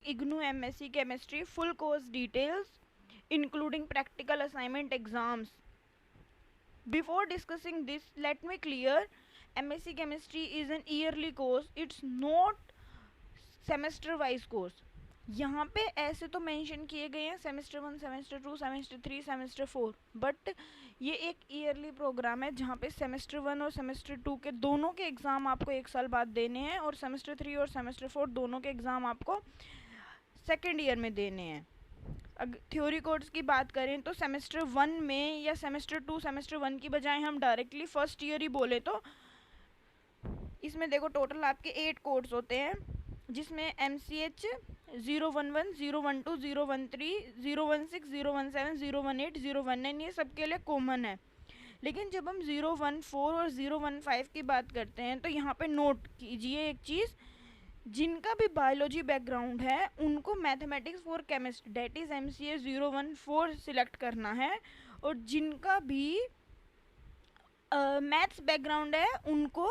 IGNOU MSc Chemistry full course details including practical assignment exams. Before discussing this, let me clear, MSc Chemistry is an yearly course, it's not semester wise course. यहाँ पे ऐसे तो mention किए गए हैं semester 1, semester 2, semester 3, semester 4, but ये एक yearly programme है जहाँ पे सेमेस्टर 1 और सेमेस्टर 2 के दोनों के एग्ज़ाम आपको एक साल बाद देने हैं और सेमेस्टर 3 और सेमेस्टर 4 दोनों के एग्ज़ाम आपको सेकेंड ईयर में देने हैं. अगर थ्योरी कोर्स की बात करें तो सेमेस्टर 1 में या सेमेस्टर 2 सेमेस्टर 1 की बजाय हम डायरेक्टली फर्स्ट ईयर ही बोले तो इसमें देखो टोटल आपके 8 कोर्स होते हैं, जिसमें MCH 011, 012, 013, 016, 017, 018, 019 ये सबके लिए कॉमन है. लेकिन जब हम 014 और 015 की बात करते हैं तो यहाँ पे नोट कीजिए एक चीज़, जिनका भी बायोलॉजी बैकग्राउंड है उनको mathematics for chemist that is MCA 014 select करना है, और जिनका भी मैथ्स बैकग्राउंड है उनको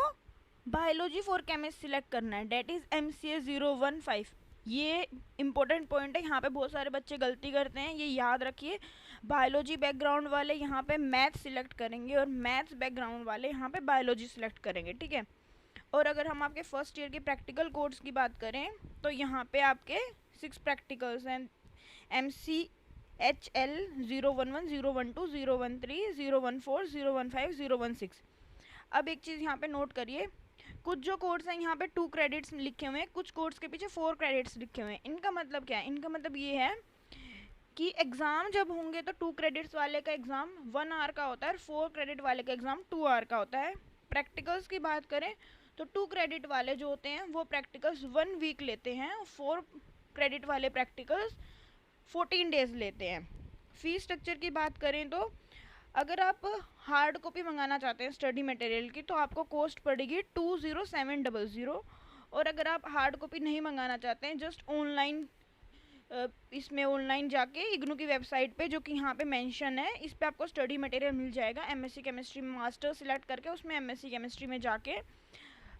बायोलॉजी फॉर केमिस्ट सिलेक्ट करना है, डेट इज़ MCA 015. ये इंपॉर्टेंट पॉइंट है, यहाँ पे बहुत सारे बच्चे गलती करते हैं, ये याद रखिए. बायोलॉजी बैकग्राउंड वाले यहाँ पे मैथ्स सिलेक्ट करेंगे और मैथ्स बैकग्राउंड वाले यहाँ पे बायोलॉजी सिलेक्ट करेंगे, ठीक है. और अगर हम आपके फर्स्ट ईयर के प्रैक्टिकल कोर्स की बात करें तो यहाँ पे आपके 6 प्रैक्टिकल्स हैं, MCHL 011, 012, 013, 014, 015, 016. अब एक चीज़ यहाँ पे नोट करिए, कुछ जो कोर्स हैं यहाँ पे 2 क्रेडिट्स लिखे हुए हैं, कुछ कोर्स के पीछे 4 क्रेडिट्स लिखे हुए हैं. इनका मतलब क्या है? इनका मतलब ये है कि एग्ज़ाम जब होंगे तो 2 क्रेडिट्स वाले का एग्ज़ाम 1 आवर का होता है और 4 क्रेडिट वाले का एग्ज़ाम 2 आवर का होता है. प्रैक्टिकल्स की बात करें तो 2 क्रेडिट वाले जो होते हैं वो प्रैक्टिकल्स 1 वीक लेते हैं और 4 क्रेडिट वाले प्रैक्टिकल्स 14 डेज लेते हैं. फ़ीस स्ट्रक्चर की बात करें तो अगर आप हार्ड कॉपी मंगाना चाहते हैं स्टडी मटेरियल की तो आपको कॉस्ट पड़ेगी 20700, और अगर आप हार्ड कॉपी नहीं मंगाना चाहते हैं जस्ट ऑनलाइन, इसमें ऑनलाइन जाके इग्नू की वेबसाइट पे जो कि यहाँ पे मेंशन है इस पे आपको स्टडी मटेरियल मिल जाएगा. MSc केमिस्ट्री में मास्टर सिलेक्ट करके उसमें MSc केमिस्ट्री में जाके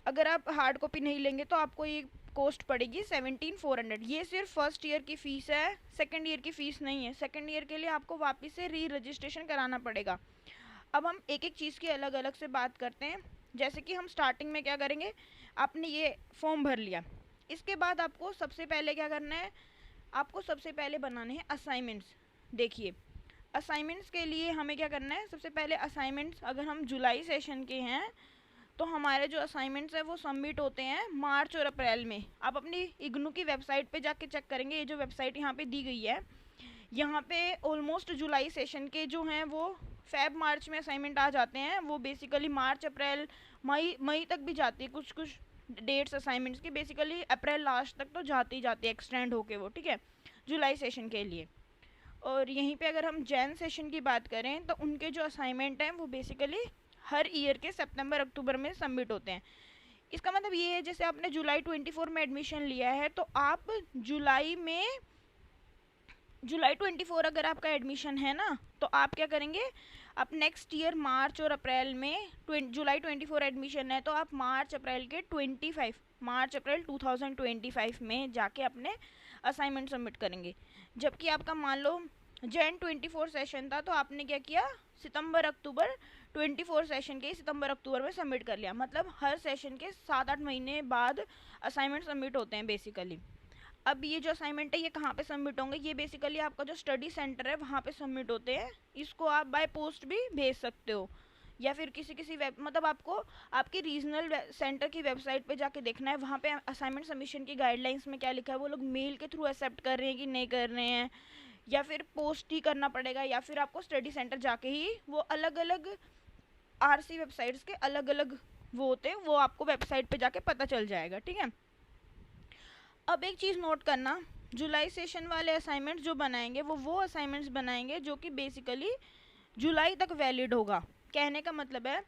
अगर आप हार्ड कॉपी नहीं लेंगे तो आपको ये कॉस्ट पड़ेगी 17,400. ये सिर्फ फर्स्ट ईयर की फ़ीस है, सेकंड ईयर की फ़ीस नहीं है. सेकंड ईयर के लिए आपको वापस से री रजिस्ट्रेशन कराना पड़ेगा. अब हम एक एक चीज़ की अलग अलग से बात करते हैं. जैसे कि हम स्टार्टिंग में क्या करेंगे, आपने ये फॉर्म भर लिया, इसके बाद आपको सबसे पहले क्या करना है, आपको सबसे पहले बनाने हैं असाइनमेंट्स. देखिए असाइनमेंट्स के लिए हमें क्या करना है, सबसे पहले असाइनमेंट्स अगर हम जुलाई सेशन के हैं तो हमारे जो असाइनमेंट्स हैं वो सबमिट होते हैं मार्च और अप्रैल में. आप अपनी इग्नू की वेबसाइट पे जाके चेक करेंगे, ये जो वेबसाइट यहाँ पे दी गई है यहाँ पे ऑलमोस्ट जुलाई सेशन के जो हैं वो फेब मार्च में असाइनमेंट आ जाते हैं. वो बेसिकली मार्च अप्रैल मई तक भी जाती है, कुछ कुछ डेट्स असाइनमेंट्स की बेसिकली अप्रैल लास्ट तक तो जाती है एक्सटेंड होके वो, ठीक है, जुलाई सेशन के लिए. और यहीं पे अगर हम जैन सेशन की बात करें तो उनके जो असाइनमेंट हैं वो बेसिकली हर ईयर के सितंबर अक्टूबर में सबमिट होते हैं. इसका मतलब ये है जैसे आपने जुलाई 24 में एडमिशन लिया है तो आप जुलाई 24 अगर आपका एडमिशन है ना तो आप क्या करेंगे, आप नेक्स्ट ईयर मार्च और अप्रैल में जुलाई 24 एडमिशन है तो आप मार्च अप्रैल 2025 में जाके अपने असाइनमेंट सबमिट करेंगे. जबकि आपका मान लो जैन 24 सेशन था तो आपने क्या किया, सितंबर अक्टूबर 24 सेशन के सितंबर अक्टूबर में सबमिट कर लिया. मतलब हर सेशन के 7-8 महीने बाद असाइनमेंट सबमिट होते हैं बेसिकली. अब ये जो असाइनमेंट है ये कहाँ पे सबमिट होंगे, ये बेसिकली आपका जो स्टडी सेंटर है वहाँ पे सबमिट होते हैं. इसको आप बाय पोस्ट भी भेज सकते हो या फिर किसी मतलब आपको आपकी रीजनल सेंटर की वेबसाइट पे जाके देखना है वहाँ पे असाइनमेंट सबमिशन की गाइडलाइंस में क्या लिखा है, वो लोग मेल के थ्रू एक्सेप्ट कर रहे हैं कि नहीं कर रहे हैं, या फिर पोस्ट ही करना पड़ेगा, या फिर आपको स्टडी सेंटर जाके ही वो अलग अलग RC वेबसाइट्स के अलग अलग वो होते हैं, वो आपको वेबसाइट पे जाके पता चल जाएगा, ठीक है. अब एक चीज़ नोट करना, जुलाई सेशन वाले असाइनमेंट्स जो बनाएंगे वो असाइनमेंट्स बनाएंगे जो कि बेसिकली जुलाई तक वैलिड होगा. कहने का मतलब है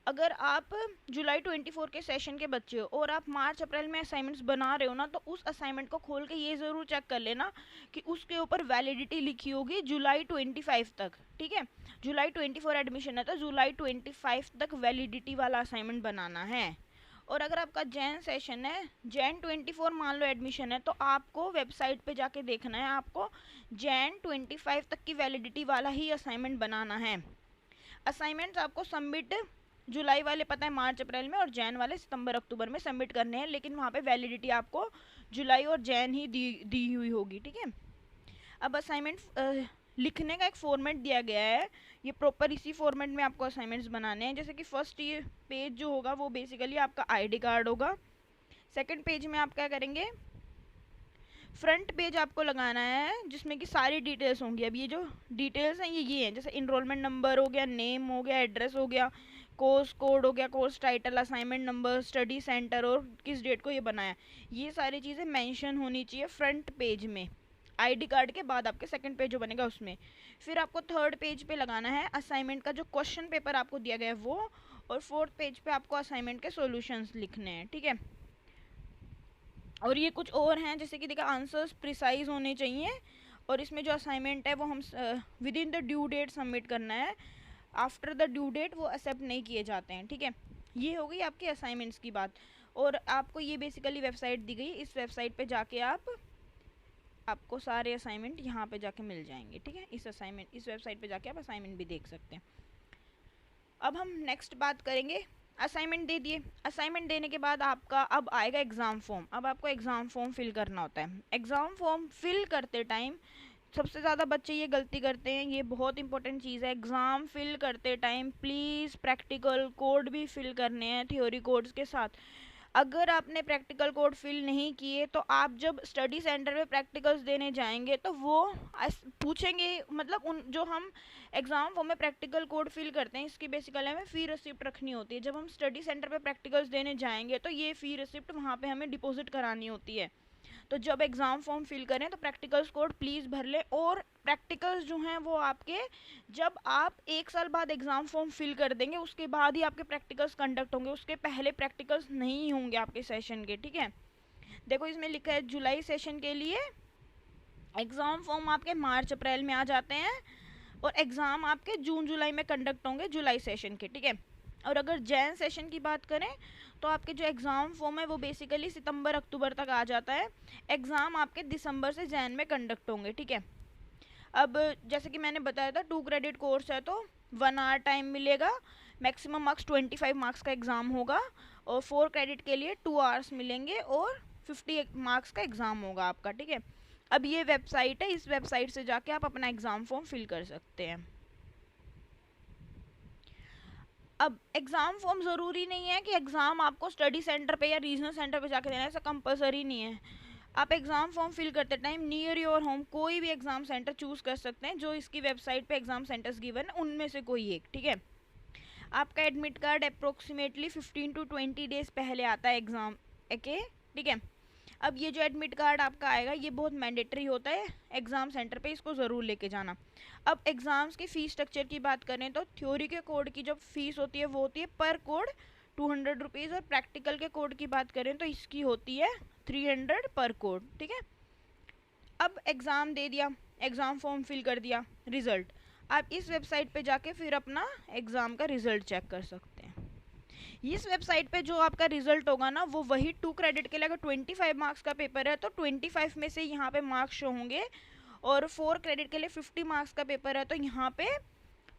अगर आप जुलाई 24 के सेशन के बच्चे हो और आप मार्च अप्रैल में असाइनमेंट्स बना रहे हो ना तो उस असाइनमेंट को खोल के ये ज़रूर चेक कर लेना कि उसके ऊपर वैलिडिटी लिखी होगी जुलाई 25 तक, ठीक है. जुलाई 24 एडमिशन है तो जुलाई 25 तक वैलिडिटी वाला असाइनमेंट बनाना है. और अगर आपका जैन सेशन है, जैन 24 मान लो एडमिशन है, तो आपको वेबसाइट पे जाके देखना है, आपको जैन 25 तक की वैलिडिटी वाला ही असाइनमेंट बनाना है। असाइनमेंट्स आपको सबमिट जुलाई वाले पता है मार्च अप्रैल में, और जैन वाले सितंबर अक्टूबर में सबमिट करने हैं, लेकिन वहाँ पे वैलिडिटी आपको जुलाई और जैन ही दी हुई होगी, ठीक है। अब असाइनमेंट लिखने का एक फॉर्मेट दिया गया है, ये प्रॉपर इसी फॉर्मेट में आपको असाइनमेंट्स बनाने हैं। जैसे कि फर्स्ट ये पेज जो होगा वो बेसिकली आपका आईडी कार्ड होगा। सेकंड पेज में आप क्या करेंगे, फ्रंट पेज आपको लगाना है जिसमें कि सारी डिटेल्स होंगी। अब ये जो डिटेल्स हैं ये हैं, जैसे इनरोलमेंट नंबर हो गया, नेम हो गया, एड्रेस हो गया, कोर्स कोड हो गया, course title, assignment number, study centre और किस डेट को ये बनाया, ये सारी चीज़ें मेंशन होनी चाहिए फ्रंट पेज में। आईडी कार्ड के बाद आपके सेकंड पेज जो बनेगा उसमें। फिर आपको थर्ड पेज पे लगाना है असाइनमेंट का जो क्वेश्चन पेपर आपको दिया गया है वो, और फोर्थ पेज पे आपको असाइनमेंट के सॉल्यूशंस लिखने हैं, ठीक है। और ये कुछ और हैं, जैसे कि देखा आंसर्स प्रिसाइज होने चाहिए, और इसमें जो असाइनमेंट है वो हम within the due date submit करना है, आफ्टर द ड्यू डेट वो एक्सेप्ट नहीं किए जाते हैं, ठीक है। ये हो गई आपके असाइनमेंट्स की बात। और आपको ये बेसिकली वेबसाइट दी गई, इस वेबसाइट पे जाके आपको सारे असाइनमेंट यहाँ पे जाके मिल जाएंगे, ठीक है। इस वेबसाइट पे जाके आप असाइनमेंट भी देख सकते हैं। अब हम नेक्स्ट बात करेंगे, असाइनमेंट दे दिए, असाइनमेंट देने के बाद आपका अब आएगा एग्ज़ाम फॉर्म। अब आपको एग्ज़ाम फॉर्म फिल करना होता है। एग्ज़ाम फॉर्म फिल करते टाइम सबसे ज़्यादा बच्चे ये गलती करते हैं, ये बहुत इंपॉर्टेंट चीज़ है। एग्ज़ाम फिल करते टाइम प्लीज़ प्रैक्टिकल कोड भी फिल करने हैं थ्योरी कोड्स के साथ। अगर आपने प्रैक्टिकल कोड फिल नहीं किए तो आप जब स्टडी सेंटर में प्रैक्टिकल्स देने जाएंगे तो वो पूछेंगे, मतलब उन जो हम एग्ज़ाम फॉर्म में प्रैक्टिकल कोड फिल करते हैं इसकी बेसिकली हमें फ़ी रिसिप्ट रखनी होती है। जब हम स्टडी सेंटर पे प्रैक्टिकल्स देने जाएंगे तो ये फ़ी रिसिप्ट वहाँ पे हमें डिपॉजिट करानी होती है। तो जब एग्ज़ाम फॉर्म फिल करें तो प्रैक्टिकल्स कोड प्लीज़ भर लें। और प्रैक्टिकल्स जो हैं वो आपके जब आप 1 साल बाद एग्ज़ाम फॉर्म फिल कर देंगे उसके बाद ही आपके प्रैक्टिकल्स कंडक्ट होंगे, उसके पहले प्रैक्टिकल्स नहीं होंगे आपके सेशन के, ठीक है। देखो इसमें लिखा है जुलाई सेशन के लिए एग्ज़ाम फॉर्म आपके मार्च अप्रैल में आ जाते हैं, और एग्ज़ाम आपके जून जुलाई में कंडक्ट होंगे जुलाई सेशन के, ठीक है। और अगर जैन सेशन की बात करें तो आपके जो एग्ज़ाम फॉर्म है वो बेसिकली सितंबर अक्टूबर तक आ जाता है। एग्ज़ाम आपके दिसंबर से जैन में कंडक्ट होंगे, ठीक है। अब जैसे कि मैंने बताया था 2 क्रेडिट कोर्स है तो 1 आवर टाइम मिलेगा, मैक्सिमम मार्क्स 25 मार्क्स का एग्ज़ाम होगा, और 4 क्रेडिट के लिए 2 आवर्स मिलेंगे और 50 मार्क्स का एग्ज़ाम होगा आपका, ठीक है। अब ये वेबसाइट है, इस वेबसाइट से जाके आप अपना एग्ज़ाम फॉर्म फिल कर सकते हैं। अब एग्ज़ाम फॉर्म ज़रूरी नहीं है कि एग्ज़ाम आपको स्टडी सेंटर पे या रीजनल सेंटर पे जाके देना है, ऐसा कंपलसरी नहीं है। आप एग्ज़ाम फॉर्म फिल करते टाइम नियर योर होम कोई भी एग्ज़ाम सेंटर चूज़ कर सकते हैं, जो इसकी वेबसाइट पे एग्ज़ाम सेंटर्स गिवन है उनमें से कोई एक, ठीक है। आपका admit card approximately 15 to 20 days पहले आता है एग्ज़ाम के, ठीक है। अब ये जो एडमिट कार्ड आपका आएगा ये बहुत मैंडेटरी होता है एग्ज़ाम सेंटर पे, इसको ज़रूर लेके जाना। अब एग्ज़ाम्स की फ़ीस स्ट्रक्चर की बात करें तो थ्योरी के कोड की जो फ़ीस होती है वो होती है पर कोड 200 रुपीज़, और प्रैक्टिकल के कोड की बात करें तो इसकी होती है 300 पर कोड, ठीक है। अब एग्ज़ाम दे दिया, एग्ज़ाम फॉर्म फिल कर दिया, रिज़ल्ट आप इस वेबसाइट पे जाके फिर अपना एग्ज़ाम का रिज़ल्ट चेक कर सकते हैं। इस वेबसाइट पे जो आपका रिजल्ट होगा ना वो वही 2 क्रेडिट के लिए, अगर 25 मार्क्स का पेपर है तो 25 में से यहाँ पे मार्क्स शो होंगे, और 4 क्रेडिट के लिए 50 मार्क्स का पेपर है तो यहाँ पे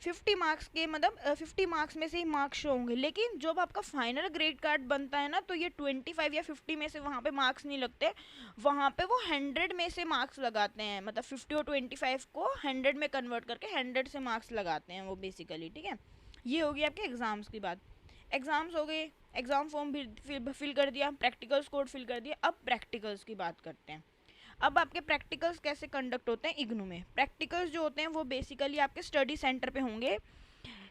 50 मार्क्स के मतलब 50 मार्क्स में से ही मार्क्स शो होंगे। लेकिन जब आपका फाइनल ग्रेड कार्ड बनता है ना तो ये 25 या 50 में से वहाँ पे मार्क्स नहीं लगते, वहाँ पे वो 100 में से मार्क्स लगाते हैं, मतलब 50 और 25 को 100 में कन्वर्ट करके 100 से मार्क्स लगाते हैं वो बेसिकली, ठीक है। ये होगी आपके एग्ज़ाम्स की बात। एग्ज़ाम्स हो गए, एग्ज़ाम फॉर्म भी फिल कर दिया, प्रैक्टिकल्स कोड फिल कर दिया। अब प्रैक्टिकल्स की बात करते हैं। अब आपके प्रैक्टिकल्स कैसे कंडक्ट होते हैं इग्नू में। प्रैक्टिकल्स जो होते हैं वो बेसिकली आपके स्टडी सेंटर पे होंगे,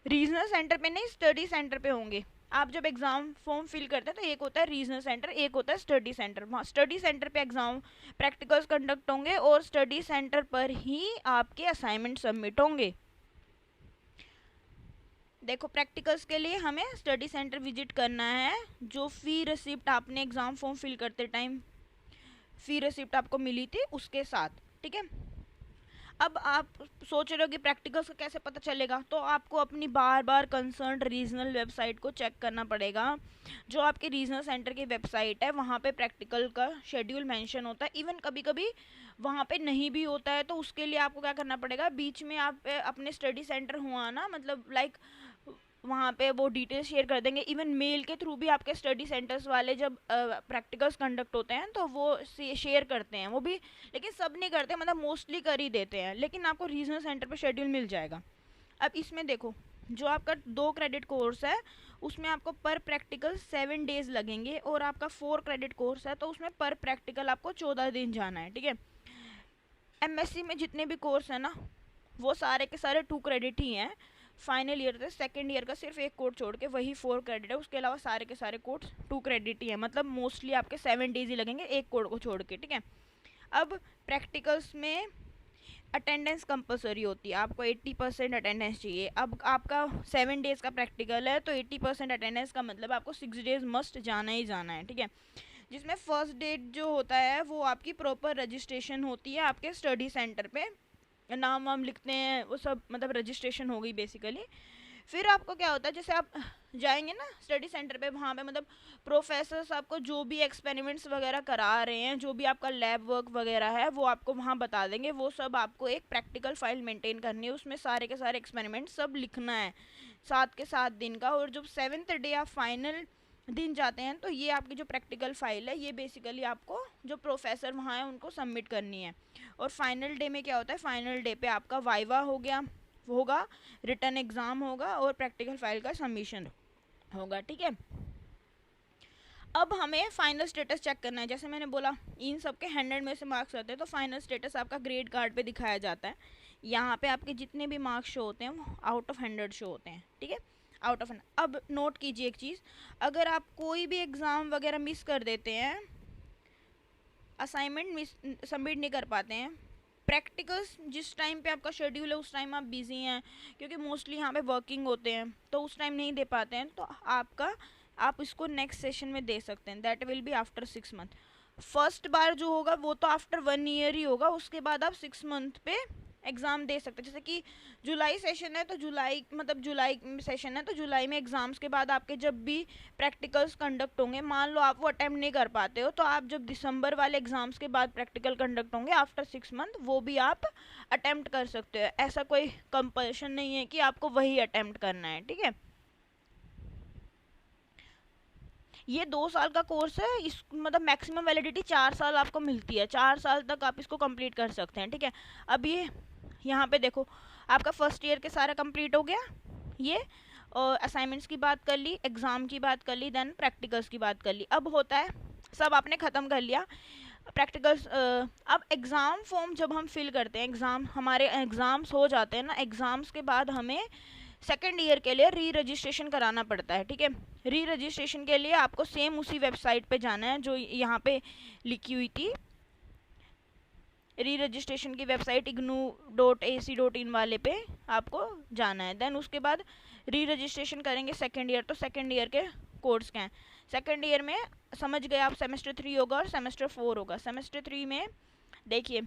रीजनल सेंटर पे नहीं, स्टडी सेंटर पे होंगे। आप जब एग्ज़ाम फॉर्म फिल करते हैं तो एक होता है रीजनल सेंटर, एक होता है स्टडी सेंटर। वहाँ स्टडी सेंटर पे एग्ज़ाम प्रैक्टिकल्स कंडक्ट होंगे और स्टडी सेंटर पर ही आपके असाइनमेंट सबमिट होंगे। देखो प्रैक्टिकल्स के लिए हमें स्टडी सेंटर विजिट करना है, जो फ़ी रिसिप्ट आपने एग्ज़ाम फॉर्म फिल करते टाइम फ़ी रिसिप्ट आपको मिली थी उसके साथ, ठीक है। अब आप सोच रहे हो कि प्रैक्टिकल्स का कैसे पता चलेगा, तो आपको अपनी बार बार कंसर्न रीजनल वेबसाइट को चेक करना पड़ेगा। जो आपके रीजनल सेंटर की वेबसाइट है वहाँ पे प्रैक्टिकल का शेड्यूल मेंशन होता है। इवन कभी कभी वहाँ पे नहीं भी होता है, तो उसके लिए आपको क्या करना पड़ेगा, बीच में आप अपने स्टडी सेंटर हुआ ना, मतलब लाइक वहाँ पे वो डिटेल्स शेयर कर देंगे। इवन मेल के थ्रू भी आपके स्टडी सेंटर्स वाले जब प्रैक्टिकल्स कंडक्ट होते हैं तो वो शेयर करते हैं वो भी, लेकिन सब नहीं करते, मतलब मोस्टली कर ही देते हैं। लेकिन आपको रीजनल सेंटर पे शेड्यूल मिल जाएगा। अब इसमें देखो, जो आपका 2 क्रेडिट कोर्स है उसमें आपको पर प्रैक्टिकल 7 डेज लगेंगे, और आपका 4 क्रेडिट कोर्स है तो उसमें पर प्रैक्टिकल आपको 14 दिन जाना है, ठीक है। एमएससी में जितने भी कोर्स है ना वो सारे के सारे 2 क्रेडिट ही हैं। फाइनल ईयर से सेकेंड ईयर का सिर्फ एक कोर्स छोड़ के वही 4 क्रेडिट है, उसके अलावा सारे के सारे कोर्स 2 क्रेडिट ही है। मतलब मोस्टली आपके 7 डेज ही लगेंगे एक कोर्स को छोड़ के, ठीक है। अब प्रैक्टिकल्स में अटेंडेंस कंपलसरी होती है, आपको 80% अटेंडेंस चाहिए। अब आपका 7 डेज का प्रैक्टिकल है तो 80% अटेंडेंस का मतलब आपको 6 डेज मस्ट जाना ही जाना है, ठीक है। जिसमें फर्स्ट डेट जो होता है वो आपकी प्रॉपर रजिस्ट्रेशन होती है आपके स्टडी सेंटर पे, नाम वाम लिखते हैं वो सब, मतलब रजिस्ट्रेशन हो गई बेसिकली। फिर आपको क्या होता है, जैसे आप जाएंगे ना स्टडी सेंटर पे, वहाँ पे मतलब प्रोफेसर्स आपको जो भी एक्सपेरिमेंट्स वगैरह करा रहे हैं, जो भी आपका लैब वर्क वगैरह है वो आपको वहाँ बता देंगे। वो सब आपको एक प्रैक्टिकल फाइल मेंटेन करनी है, उसमें सारे के सारे एक्सपेरिमेंट सब लिखना है 7 के 7 दिन का। और जब 7th डे आप फाइनल दिन जाते हैं तो ये आपकी जो प्रैक्टिकल फाइल है ये बेसिकली आपको जो प्रोफेसर वहाँ है उनको सबमिट करनी है। और फाइनल डे में क्या होता है, फाइनल डे पे आपका वाइवा हो गया होगा, रिटर्न एग्ज़ाम होगा और प्रैक्टिकल फाइल का सबमिशन होगा, ठीक है। अब हमें फाइनल स्टेटस चेक करना है। जैसे मैंने बोला इन सब के 100 में से मार्क्स आते हैं, तो फाइनल स्टेटस आपका ग्रेड कार्ड पे दिखाया जाता है। यहाँ पे आपके जितने भी मार्क्स शो होते हैं वो आउट ऑफ 100 शो होते हैं, ठीक है, आउट ऑफ 100। अब नोट कीजिए एक चीज़, अगर आप कोई भी एग्ज़ाम वगैरह मिस कर देते हैं, असाइनमेंट मिस सबमिट नहीं कर पाते हैं, प्रैक्टिकल्स जिस टाइम पे आपका शेड्यूल है उस टाइम आप बिजी हैं क्योंकि मोस्टली यहाँ पे वर्किंग होते हैं, तो उस टाइम नहीं दे पाते हैं, तो आप इसको नेक्स्ट सेशन में दे सकते हैं। That will be after 6 month. First बार जो होगा वो तो आफ्टर 1 ईयर ही होगा, उसके बाद आप 6 मंथ पे एग्ज़ाम दे सकते हैं। जैसे कि जुलाई सेशन है तो जुलाई सेशन है तो जुलाई में एग्ज़ाम्स के बाद आपके जब भी प्रैक्टिकल्स कंडक्ट होंगे, मान लो आप वो अटेम्प्ट नहीं कर पाते हो, तो आप जब दिसंबर वाले एग्ज़ाम्स के बाद प्रैक्टिकल कंडक्ट होंगे आफ्टर 6 मंथ, वो भी आप अटेम्प्ट कर सकते हो। ऐसा कोई कंपल्शन नहीं है कि आपको वही अटेम्प्ट करना है, ठीक है। ये 2 साल का कोर्स है, इस मतलब मैक्सिमम वैलिडिटी 4 साल आपको मिलती है, 4 साल तक आप इसको कंप्लीट कर सकते हैं, ठीक है। अब ये यहाँ पे देखो आपका फर्स्ट ईयर के सारा कंप्लीट हो गया, ये असाइनमेंट्स की बात कर ली, एग्ज़ाम की बात कर ली, देन प्रैक्टिकल्स की बात कर ली। अब होता है सब आपने ख़त्म कर लिया प्रैक्टिकल्स। अब एग्ज़ाम फॉर्म जब हम फिल करते हैं, हमारे एग्ज़ाम्स हो जाते हैं ना, एग्ज़ाम्स के बाद हमें सेकेंड ईयर के लिए री रजिस्ट्रेशन कराना पड़ता है, ठीक है। री रजिस्ट्रेशन के लिए आपको सेम उसी वेबसाइट पे जाना है जो यहाँ पे लिखी हुई थी, री रजिस्ट्रेशन की वेबसाइट ignu.ac.in वाले पे आपको जाना है। देन उसके बाद री रजिस्ट्रेशन करेंगे सेकेंड ईयर, तो सेकेंड ईयर के कोर्स क्या हैं। सेकेंड ईयर में समझ गए आप, सेमेस्टर 3 होगा और सेमेस्टर 4 होगा। सेमेस्टर 3 में देखिए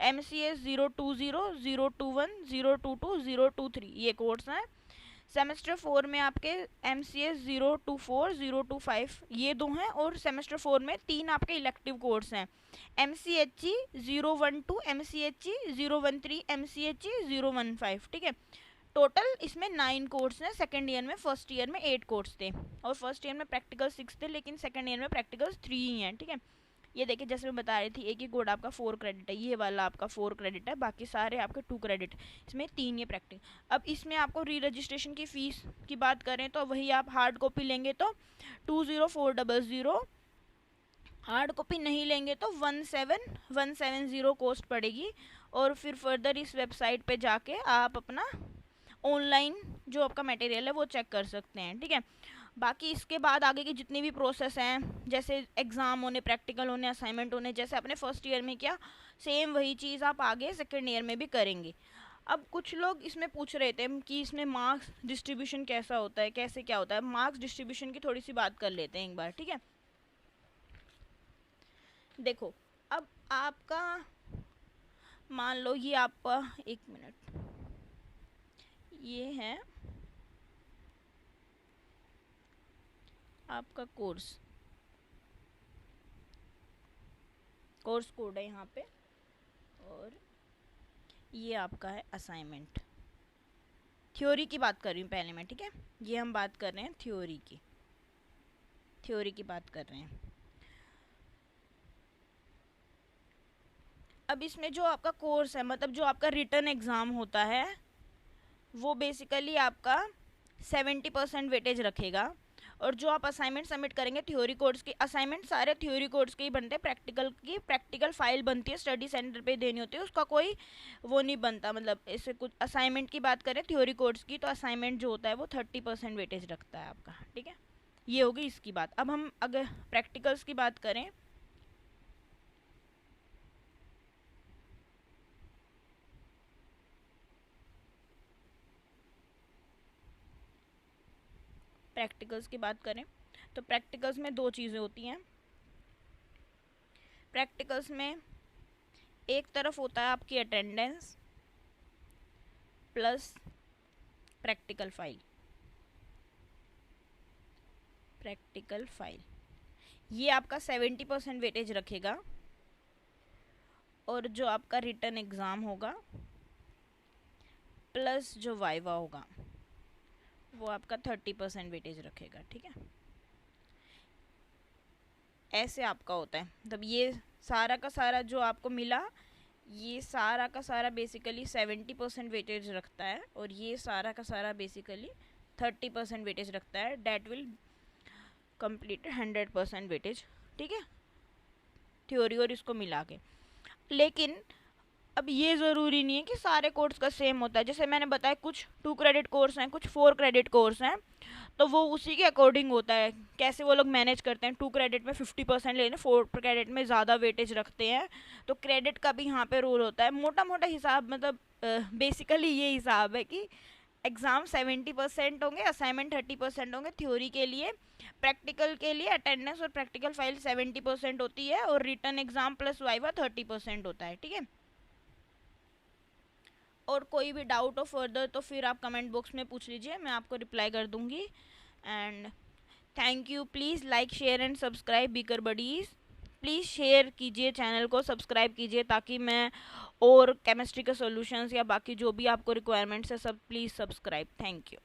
MCS 020, 021, 022, 023 ये कोर्स हैं। सेमेस्टर 4 में आपके MCS 024, 025 ये 2 हैं, और सेमेस्टर 4 में 3 आपके इलेक्टिव कोर्स हैं, MCHE 012, MCHE 013, MCHE 015, ठीक है। टोटल इसमें 9 कोर्स हैं सेकेंड ईयर में। फर्स्ट ईयर में 8 कोर्स थे, और फर्स्ट ईयर में प्रैक्टिकल 6 थे, लेकिन सेकेंड ईयर में प्रैक्टिकल 3 ही हैं, ठीक है। ये देखिए जैसे मैं बता रही थी, एक ही कोड आपका 4 क्रेडिट है, ये वाला आपका 4 क्रेडिट है, बाकी सारे आपके 2 क्रेडिट, इसमें 3 ये प्रैक्टिस। अब इसमें आपको री रजिस्ट्रेशन की फ़ीस की बात करें तो वही आप हार्ड कॉपी लेंगे तो 20400, हार्ड कॉपी नहीं लेंगे तो 17170 कॉस्ट पड़ेगी। और फिर फर्दर इस वेबसाइट पे जाके आप अपना ऑनलाइन जो आपका मटेरियल है वो चेक कर सकते हैं, ठीक है। बाकी इसके बाद आगे के जितने भी प्रोसेस हैं, जैसे एग्ज़ाम होने, प्रैक्टिकल होने, असाइनमेंट होने, जैसे आपने फर्स्ट ईयर में किया सेम वही चीज़ आप आगे सेकेंड ईयर में भी करेंगे। अब कुछ लोग इसमें पूछ रहे थे कि इसमें मार्क्स डिस्ट्रीब्यूशन कैसा होता है, कैसे क्या होता है। मार्क्स डिस्ट्रीब्यूशन की थोड़ी सी बात कर लेते हैं एक बार, ठीक है। देखो अब आपका मान लो ये आपका, एक मिनट, ये है आपका कोर्स कोड है यहाँ पे, और ये आपका है असाइनमेंट। थ्योरी की बात कर रही हूँ पहले मैं, ठीक है। ये हम बात कर रहे हैं थ्योरी की बात कर रहे हैं। अब इसमें जो आपका कोर्स है, मतलब जो आपका रिटर्न एग्ज़ाम होता है, वो बेसिकली आपका 70% वेटेज रखेगा। और जो आप असाइनमेंट सबमिट करेंगे थ्योरी कोर्स की, असाइनमेंट सारे थ्योरी कोर्स के ही बनते हैं, प्रैक्टिकल फाइल बनती है, स्टडी सेंटर पे देनी होती है, उसका कोई वो नहीं बनता। मतलब ऐसे कुछ असाइनमेंट की बात करें थ्योरी कोर्स की, तो असाइनमेंट जो होता है वो 30% वेटेज रखता है आपका, ठीक है। ये होगी इसकी बात। अब हम अगर प्रैक्टिकल्स की बात करें, तो प्रैक्टिकल्स में दो चीज़ें होती हैं। प्रैक्टिकल्स में एक तरफ होता है आपकी अटेंडेंस प्लस प्रैक्टिकल फाइल, ये आपका 70% वेटेज रखेगा। और जो आपका रिटर्न एग्ज़ाम होगा प्लस जो वाइवा होगा, वो आपका 30% वेटेज रखेगा, ठीक है। ऐसे आपका होता है। मतलब ये सारा का सारा जो आपको मिला, ये सारा का सारा बेसिकली 70% वेटेज रखता है, और ये सारा का सारा बेसिकली 30% वेटेज रखता है। डैट विल कंप्लीट 100% वेटेज, ठीक है, थ्योरी और इसको मिला के। लेकिन अब ये ज़रूरी नहीं है कि सारे कोर्स का सेम होता है। जैसे मैंने बताया कुछ 2 क्रेडिट कोर्स हैं, कुछ 4 क्रेडिट कोर्स हैं, तो वो उसी के अकॉर्डिंग होता है कैसे वो लोग मैनेज करते हैं। 2 क्रेडिट में 50% लेने, 4 क्रेडिट में ज़्यादा वेटेज रखते हैं, तो क्रेडिट का भी यहाँ पे रोल होता है। मोटा मोटा हिसाब, मतलब बेसिकली ये हिसाब है कि एग्ज़ाम 70% होंगे, असाइनमेंट 30% होंगे थ्योरी के लिए, प्रैक्टिकल के लिए अटेंडेंस और प्रैक्टिकल फाइल 70% होती है, और रिटर्न एग्ज़ाम प्लस वाइवा 30% होता है, ठीक है। और कोई भी डाउट हो फर्दर तो फिर आप कमेंट बॉक्स में पूछ लीजिए, मैं आपको रिप्लाई कर दूंगी। And thank you. Please like share and subscribe beaker buddies. Please share कीजिए, चैनल को सब्सक्राइब कीजिए, ताकि मैं और केमिस्ट्री के सॉल्यूशंस या बाकी जो भी आपको रिक्वायरमेंट्स है सब प्लीज़ सब्सक्राइब। Thank you.